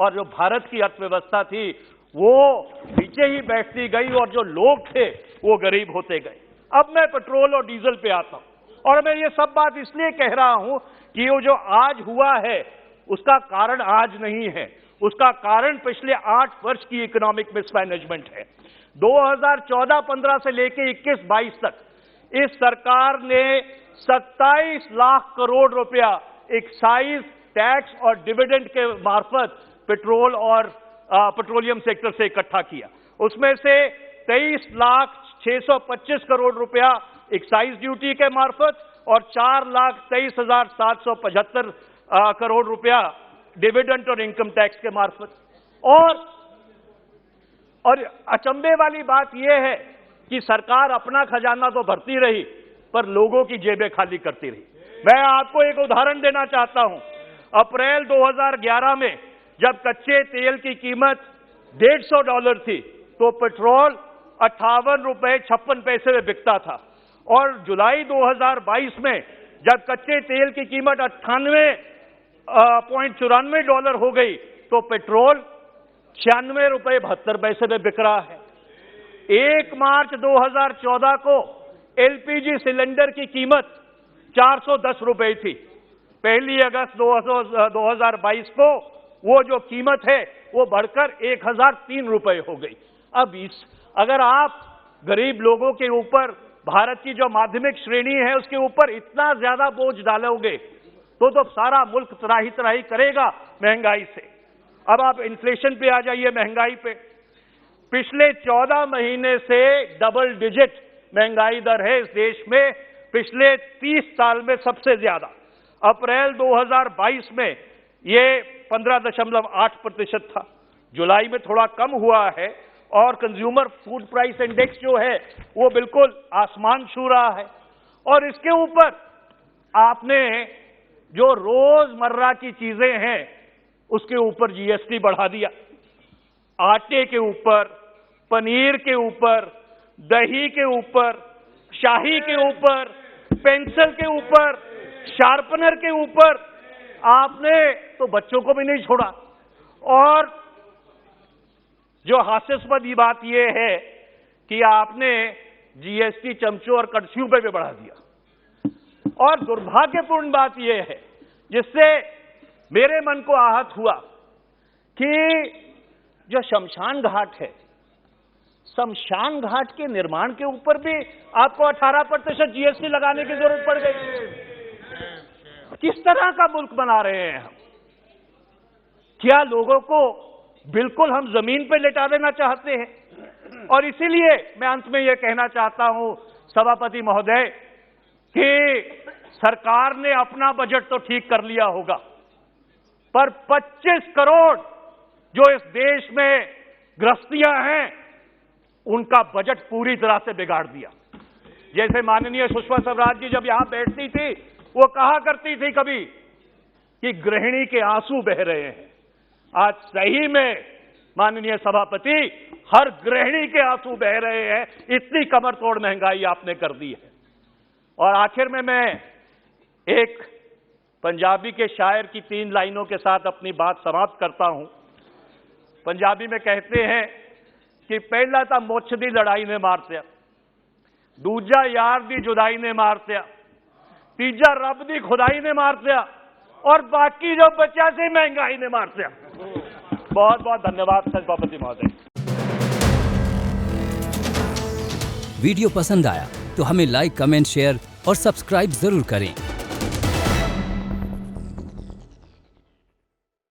और जो भारत की अर्थव्यवस्था थी वो नीचे ही बैठती गई और जो लोग थे वो गरीब होते गए। अब मैं पेट्रोल और डीजल पे आता हूं और मैं ये सब बात इसलिए कह रहा हूं कि वो जो आज हुआ है उसका कारण आज नहीं है, उसका कारण पिछले 8 वर्ष की इकोनॉमिक मिसमैनेजमेंट है। 2014-15 से लेके 21-22 तक इस सरकार ने 27 लाख करोड़ रुपया एक्साइज टैक्स और डिविडेंड के मार्फत पेट्रोल और पेट्रोलियम सेक्टर से इकट्ठा किया। उसमें से 23,625 करोड़ रुपया एक्साइज ड्यूटी के मार्फत और 4,23,775 करोड़ रुपया डिविडेंड और इनकम टैक्स के मार्फत। और अचंभे वाली बात यह है कि सरकार अपना खजाना तो भरती रही पर लोगों की जेबें खाली करती रही। मैं आपको एक उदाहरण देना चाहता हूं। अप्रैल 2011 में जब कच्चे तेल की कीमत $150 थी तो पेट्रोल 58 रुपए 56 पैसे में बिकता था, और जुलाई 2022 में जब कच्चे तेल की कीमत $98.94 हो गई तो पेट्रोल 96 रुपए 72 पैसे में बिक रहा है। 1 मार्च 2014 को एलपीजी सिलेंडर की कीमत 410 रुपए थी। 1 अगस्त 2022 को वो जो कीमत है वो बढ़कर 1003 रुपए हो गई। अब अगर आप गरीब लोगों के ऊपर, भारत की जो माध्यमिक श्रेणी है उसके ऊपर इतना ज्यादा बोझ डालोगे तो सारा मुल्क त्राही त्राही करेगा महंगाई से। अब आप इन्फ्लेशन पे आ जाइए, महंगाई पे। पिछले 14 महीने से डबल डिजिट महंगाई दर है इस देश में, पिछले 30 साल में सबसे ज्यादा। अप्रैल 2022 में ये 15.8% था, जुलाई में थोड़ा कम हुआ है, और कंज्यूमर फूड प्राइस इंडेक्स जो है वो बिल्कुल आसमान छू रहा है। और इसके ऊपर आपने जो रोजमर्रा की चीजें हैं उसके ऊपर जीएसटी बढ़ा दिया। आटे के ऊपर, पनीर के ऊपर, दही के ऊपर, शाही के ऊपर, पेंसिल के ऊपर, शार्पनर के ऊपर आपने तो बच्चों को भी नहीं छोड़ा। और जो हास्यास्पद बात यह है कि आपने जीएसटी चमचों और कड़छियों पे भी बढ़ा दिया। और दुर्भाग्यपूर्ण बात यह है जिससे मेरे मन को आहत हुआ कि जो शमशान घाट है, शमशान घाट के निर्माण के ऊपर भी आपको 18% जीएसटी लगाने की जरूरत पड़ गई। किस तरह का मुल्क बना रहे हैं हम? क्या लोगों को बिल्कुल हम जमीन पे लेटा देना चाहते हैं? और इसीलिए मैं अंत में यह कहना चाहता हूं सभापति महोदय कि सरकार ने अपना बजट तो ठीक कर लिया होगा, पर 25 करोड़ जो इस देश में गृहस्थियां हैं उनका बजट पूरी तरह से बिगाड़ दिया। जैसे माननीय सुषमा स्वराज जी जब यहां बैठती थी वो कहा करती थी कभी कि गृहिणी के आंसू बह रहे हैं। आज सही में माननीय सभापति हर गृहिणी के आंसू बह रहे हैं, इतनी कमर तोड़ महंगाई आपने कर दी है। और आखिर में मैं एक पंजाबी के शायर की 3 लाइनों के साथ अपनी बात समाप्त करता हूं। पंजाबी में कहते हैं कि पहला तो मुछ दी लड़ाई ने मारत्या, दूजा यार दी जुदाई ने मारत्या, तीजा रब दी खुदाई ने मारत्या, और बाकी जो बचा से महंगाई ने मारत्या। बहुत बहुत धन्यवाद सभापति महोदय। वीडियो पसंद आया तो हमें लाइक, कमेंट, शेयर और सब्सक्राइब जरूर करें।